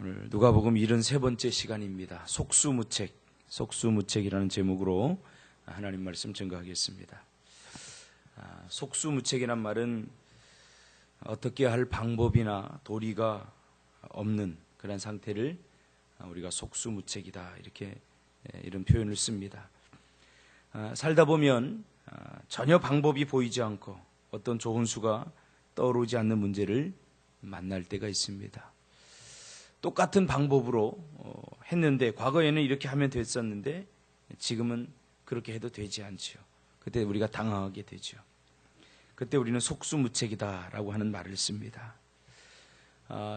오늘 누가복음 73번째 시간입니다. 속수무책이라는 제목으로 하나님 말씀 증거하겠습니다. 속수무책이란 말은 어떻게 할 방법이나 도리가 없는 그런 상태를 우리가 속수무책이다 이렇게 이런 표현을 씁니다. 살다 보면 전혀 방법이 보이지 않고 어떤 좋은 수가 떠오르지 않는 문제를 만날 때가 있습니다. 똑같은 방법으로 했는데 과거에는 이렇게 하면 됐었는데 지금은 그렇게 해도 되지 않죠. 그때 우리가 당황하게 되죠. 그때 우리는 속수무책이다라고 하는 말을 씁니다.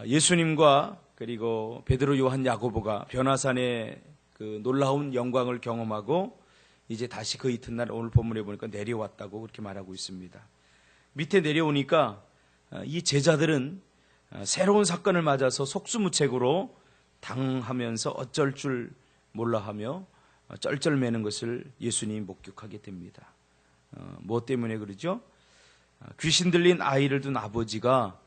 예수님과 그리고 베드로, 요한, 야고보가 변화산의 그 놀라운 영광을 경험하고 이제 다시 그 이튿날 오늘 본문에 보니까 내려왔다고 그렇게 말하고 있습니다. 밑에 내려오니까 이 제자들은 새로운 사건을 맞아서 속수무책으로 당하면서 어쩔 줄 몰라하며 쩔쩔매는 것을 예수님이 목격하게 됩니다. 무엇 때문에 그러죠? 귀신 들린 아이를 둔 아버지가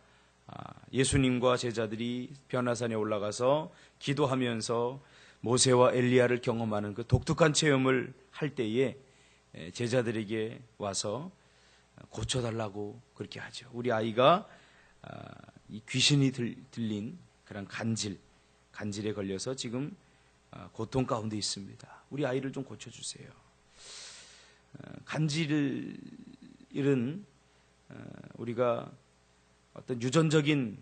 예수님과 제자들이 변화산에 올라가서 기도하면서 모세와 엘리야를 경험하는 그 독특한 체험을 할 때에 제자들에게 와서 고쳐달라고 그렇게 하죠. 우리 아이가 이 귀신이 들린 그런 간질에 걸려서 지금 고통 가운데 있습니다. 우리 아이를 좀 고쳐주세요. 간질은 우리가 어떤 유전적인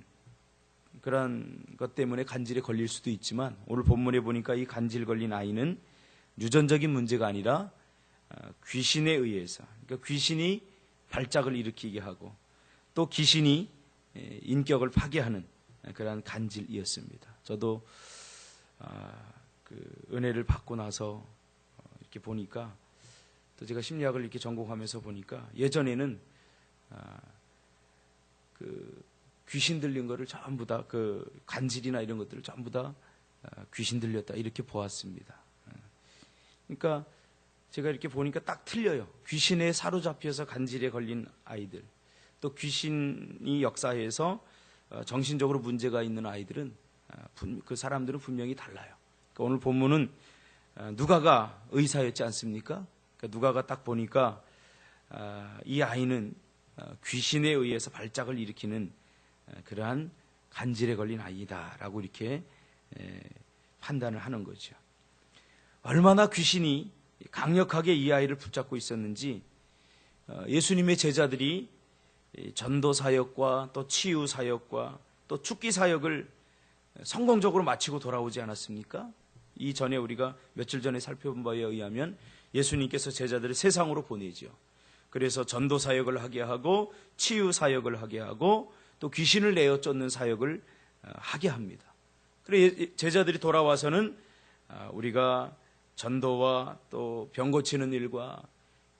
그런 것 때문에 간질에 걸릴 수도 있지만 오늘 본문에 보니까 이 간질 걸린 아이는 유전적인 문제가 아니라 귀신에 의해서, 그러니까 귀신이 발작을 일으키게 하고 또 귀신이 인격을 파괴하는 그러한 간질이었습니다. 저도 그 은혜를 받고 나서 이렇게 보니까 또 제가 심리학을 이렇게 전공하면서 보니까 예전에는 그 귀신 들린 거를 전부 다 그 간질이나 이런 것들을 전부 다 귀신 들렸다 이렇게 보았습니다. 그러니까 제가 이렇게 보니까 딱 틀려요. 귀신에 사로잡혀서 간질에 걸린 아이들, 또 귀신이 역사해서 정신적으로 문제가 있는 아이들은 그 사람들은 분명히 달라요. 그러니까 오늘 본문은 누가가 의사였지 않습니까? 그러니까 누가가 딱 보니까 이 아이는 귀신에 의해서 발작을 일으키는 그러한 간질에 걸린 아이다라고 이렇게 판단을 하는 거죠. 얼마나 귀신이 강력하게 이 아이를 붙잡고 있었는지 예수님의 제자들이 전도 사역과 또 치유 사역과 또 축기 사역을 성공적으로 마치고 돌아오지 않았습니까? 이전에 우리가 며칠 전에 살펴본 바에 의하면 예수님께서 제자들을 세상으로 보내죠. 그래서 전도 사역을 하게 하고 치유 사역을 하게 하고 또 귀신을 내어 쫓는 사역을 하게 합니다. 그래서 제자들이 돌아와서는 우리가 전도와 또 병 고치는 일과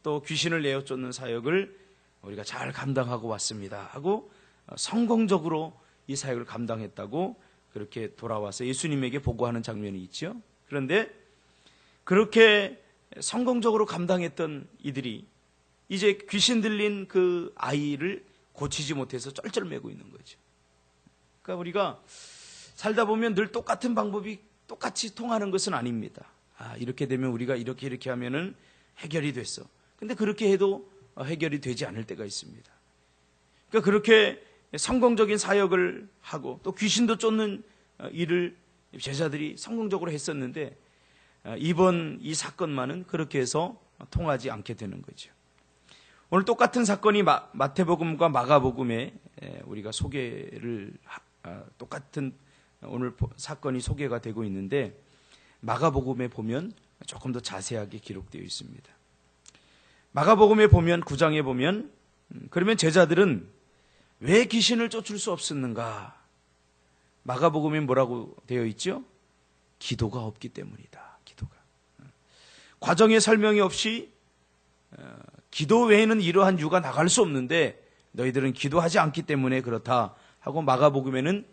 또 귀신을 내어 쫓는 사역을 우리가 잘 감당하고 왔습니다 하고 성공적으로 이 사역을 감당했다고 그렇게 돌아와서 예수님에게 보고하는 장면이 있죠. 그런데 그렇게 성공적으로 감당했던 이들이 이제 귀신 들린 그 아이를 고치지 못해서 쩔쩔매고 있는 거죠. 그러니까 우리가 살다 보면 늘 똑같은 방법이 똑같이 통하는 것은 아닙니다. 이렇게 되면 우리가 이렇게 하면은 해결이 됐어. 근데 그렇게 해도 해결이 되지 않을 때가 있습니다. 그러니까 그렇게 성공적인 사역을 하고 또 귀신도 쫓는 일을 제자들이 성공적으로 했었는데 이번 이 사건만은 그렇게 해서 통하지 않게 되는 거죠. 오늘 똑같은 사건이 마태복음과 마가복음에 우리가 소개를 똑같은 오늘 사건이 소개가 되고 있는데 마가복음에 보면 조금 더 자세하게 기록되어 있습니다. 마가복음에 보면 9장에 보면 그러면 제자들은 왜 귀신을 쫓을 수 없었는가? 마가복음에 뭐라고 되어 있죠? 기도가 없기 때문이다. 기도가. 과정의 설명이 없이 기도 외에는 이러한 유가 나갈 수 없는데 너희들은 기도하지 않기 때문에 그렇다 하고 마가복음에는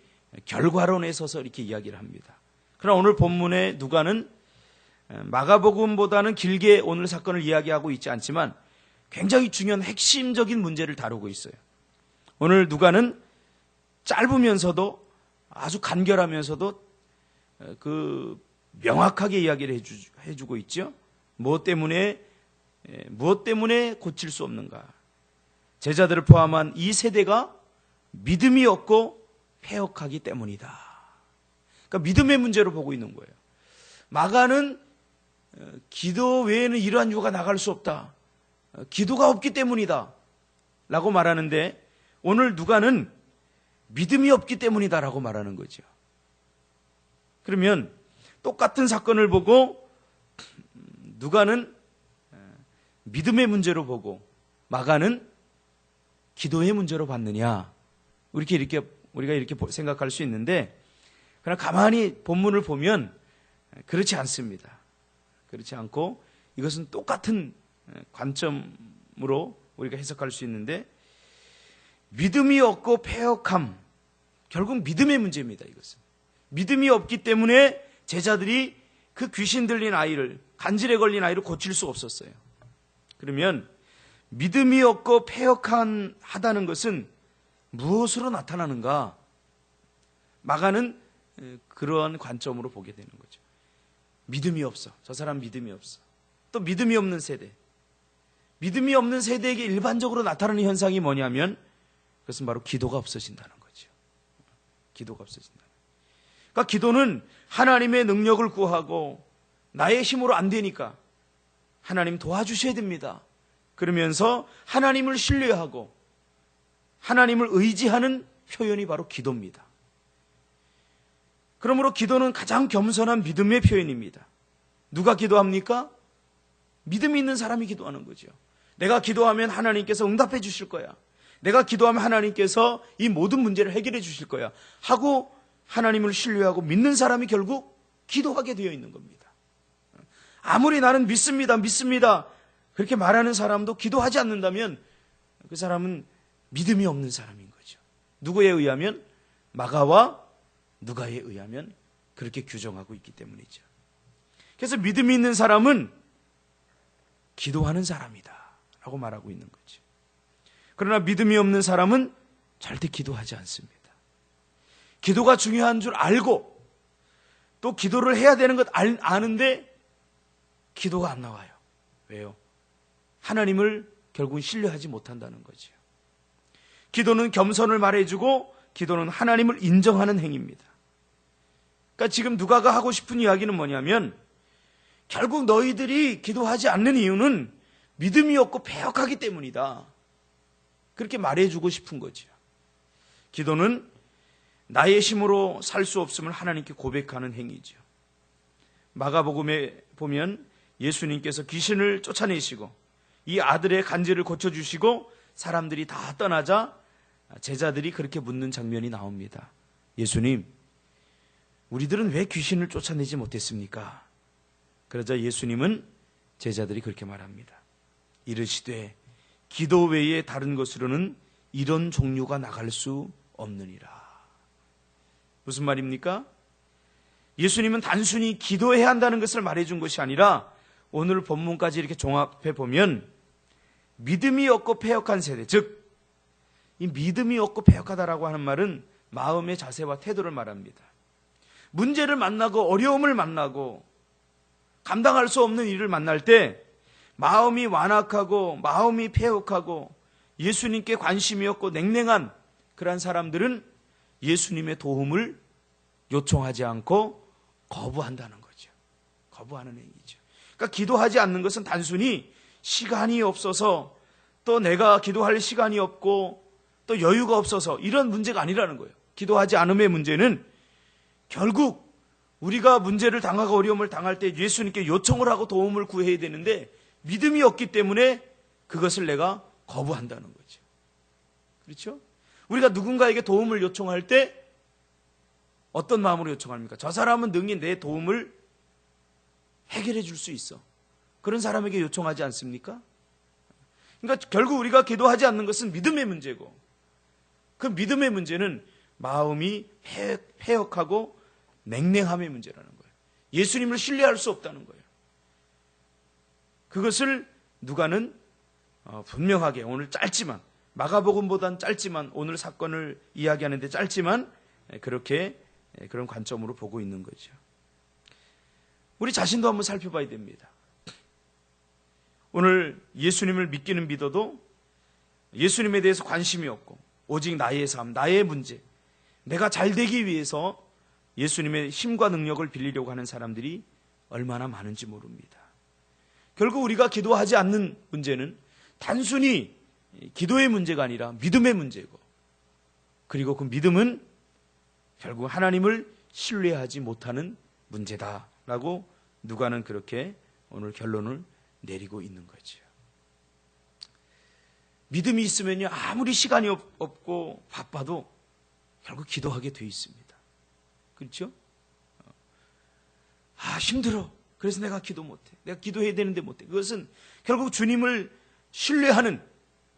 결과론에 서서 이렇게 이야기를 합니다. 그러나 오늘 본문의 누가는 마가복음보다는 길게 오늘 사건을 이야기하고 있지 않지만 굉장히 중요한 핵심적인 문제를 다루고 있어요. 오늘 누가는 짧으면서도 아주 간결하면서도 명확하게 이야기를 해주고 있죠. 무엇 때문에 고칠 수 없는가? 제자들을 포함한 이 세대가 믿음이 없고 패역하기 때문이다. 그러니까 믿음의 문제로 보고 있는 거예요. 마가는 기도 외에는 이러한 유가 나갈 수 없다. 기도가 없기 때문이다. 라고 말하는데 오늘 누가는 믿음이 없기 때문이다 라고 말하는 거죠. 그러면 똑같은 사건을 보고 누가는 믿음의 문제로 보고 마가는 기도의 문제로 봤느냐. 우리가 이렇게 생각할 수 있는데 그러나 가만히 본문을 보면 그렇지 않습니다. 그렇지 않고 이것은 똑같은 관점으로 우리가 해석할 수 있는데 믿음이 없고 패역함, 결국 믿음의 문제입니다. 이것은 믿음이 없기 때문에 제자들이 그 귀신 들린 아이를, 간질에 걸린 아이를 고칠 수 없었어요. 그러면 믿음이 없고 패역하다는 것은 무엇으로 나타나는가? 마가는 그러한 관점으로 보게 되는 거죠. 믿음이 없어. 저 사람 믿음이 없어. 또 믿음이 없는 세대. 믿음이 없는 세대에게 일반적으로 나타나는 현상이 뭐냐면 그것은 바로 기도가 없어진다는 거죠. 기도가 없어진다. 그러니까 기도는 하나님의 능력을 구하고 나의 힘으로 안 되니까 하나님 도와주셔야 됩니다. 그러면서 하나님을 신뢰하고 하나님을 의지하는 표현이 바로 기도입니다. 그러므로 기도는 가장 겸손한 믿음의 표현입니다. 누가 기도합니까? 믿음이 있는 사람이 기도하는 거죠. 내가 기도하면 하나님께서 응답해 주실 거야. 내가 기도하면 하나님께서 이 모든 문제를 해결해 주실 거야. 하고 하나님을 신뢰하고 믿는 사람이 결국 기도하게 되어 있는 겁니다. 아무리 나는 믿습니다. 그렇게 말하는 사람도 기도하지 않는다면 그 사람은 믿음이 없는 사람인 거죠. 누구에 의하면? 마가와 누가에 의하면 그렇게 규정하고 있기 때문이죠. 그래서 믿음이 있는 사람은 기도하는 사람이다 라고 말하고 있는 거죠. 그러나 믿음이 없는 사람은 절대 기도하지 않습니다. 기도가 중요한 줄 알고 또 기도를 해야 되는 것 아는데 기도가 안 나와요. 왜요? 하나님을 결국은 신뢰하지 못한다는 거죠. 기도는 겸손을 말해주고 기도는 하나님을 인정하는 행위입니다. 그러니까 지금 누가가 하고 싶은 이야기는 뭐냐면 결국 너희들이 기도하지 않는 이유는 믿음이 없고 패역하기 때문이다. 그렇게 말해주고 싶은 거죠. 기도는 나의 힘으로 살 수 없음을 하나님께 고백하는 행위죠. 마가복음에 보면 예수님께서 귀신을 쫓아내시고 이 아들의 간질을 고쳐주시고 사람들이 다 떠나자 제자들이 그렇게 묻는 장면이 나옵니다. 예수님, 우리들은 왜 귀신을 쫓아내지 못했습니까? 그러자 예수님은 제자들이 그렇게 말합니다. 이르시되 기도 외에 다른 것으로는 이런 종류가 나갈 수 없느니라. 무슨 말입니까? 예수님은 단순히 기도해야 한다는 것을 말해준 것이 아니라 오늘 본문까지 이렇게 종합해 보면 믿음이 없고 패역한 세대, 즉 이 믿음이 없고 패역하다라고 하는 말은 마음의 자세와 태도를 말합니다. 문제를 만나고 어려움을 만나고 감당할 수 없는 일을 만날 때 마음이 완악하고 마음이 패역하고 예수님께 관심이 없고 냉랭한 그런 사람들은 예수님의 도움을 요청하지 않고 거부한다는 거죠. 거부하는 행위죠. 그러니까 기도하지 않는 것은 단순히 시간이 없어서 또 내가 기도할 시간이 없고 또 여유가 없어서 이런 문제가 아니라는 거예요. 기도하지 않음의 문제는 결국 우리가 문제를 당하고 어려움을 당할 때 예수님께 요청을 하고 도움을 구해야 되는데 믿음이 없기 때문에 그것을 내가 거부한다는 거죠. 그렇죠? 우리가 누군가에게 도움을 요청할 때 어떤 마음으로 요청합니까? 저 사람은 능히 내 도움을 해결해 줄 수 있어. 그런 사람에게 요청하지 않습니까? 그러니까 결국 우리가 기도하지 않는 것은 믿음의 문제고 그 믿음의 문제는 마음이 패역하고 냉랭함의 문제라는 거예요. 예수님을 신뢰할 수 없다는 거예요. 그것을 누가는 분명하게 오늘 짧지만 마가복음보다는 짧지만 오늘 사건을 이야기하는데 짧지만 그렇게 그런 관점으로 보고 있는 거죠. 우리 자신도 한번 살펴봐야 됩니다. 오늘 예수님을 믿기는 믿어도 예수님에 대해서 관심이 없고 오직 나의 삶, 나의 문제, 내가 잘 되기 위해서 예수님의 힘과 능력을 빌리려고 하는 사람들이 얼마나 많은지 모릅니다. 결국 우리가 기도하지 않는 문제는 단순히 기도의 문제가 아니라 믿음의 문제고, 그리고 그 믿음은 결국 하나님을 신뢰하지 못하는 문제다라고 누가는 그렇게 오늘 결론을 내리고 있는 거죠. 믿음이 있으면요, 아무리 시간이 없고 바빠도 결국 기도하게 돼 있습니다. 그렇죠? 힘들어. 그래서 내가 기도 못해. 내가 기도해야 되는데 못해. 그것은 결국 주님을 신뢰하는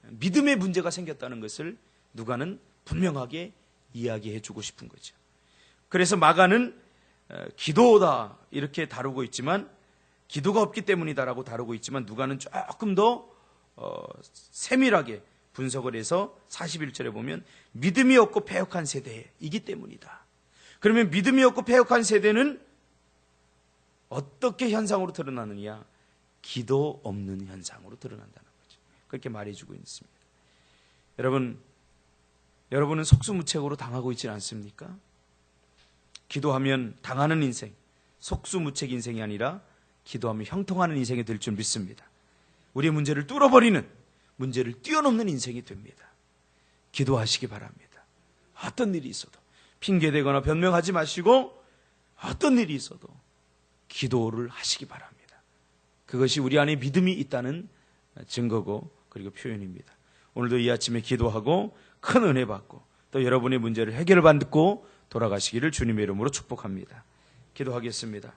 믿음의 문제가 생겼다는 것을 누가는 분명하게 이야기해 주고 싶은 거죠. 그래서 마가는 기도다 이렇게 다루고 있지만, 기도가 없기 때문이다라고 다루고 있지만, 누가는 조금 더 세밀하게 분석을 해서 41절에 보면 믿음이 없고 패역한 세대이기 때문이다. 그러면 믿음이 없고 패역한 세대는 어떻게 현상으로 드러나느냐? 기도 없는 현상으로 드러난다는 거죠. 그렇게 말해주고 있습니다. 여러분은 속수무책으로 당하고 있지는 않습니까? 기도하면 당하는 인생, 속수무책 인생이 아니라 기도하면 형통하는 인생이 될 줄 믿습니다. 우리의 문제를 뚫어버리는, 문제를 뛰어넘는 인생이 됩니다. 기도하시기 바랍니다. 어떤 일이 있어도 핑계대거나 변명하지 마시고 어떤 일이 있어도 기도를 하시기 바랍니다. 그것이 우리 안에 믿음이 있다는 증거고, 그리고 표현입니다. 오늘도 이 아침에 기도하고 큰 은혜 받고 또 여러분의 문제를 해결받고 돌아가시기를 주님의 이름으로 축복합니다. 기도하겠습니다.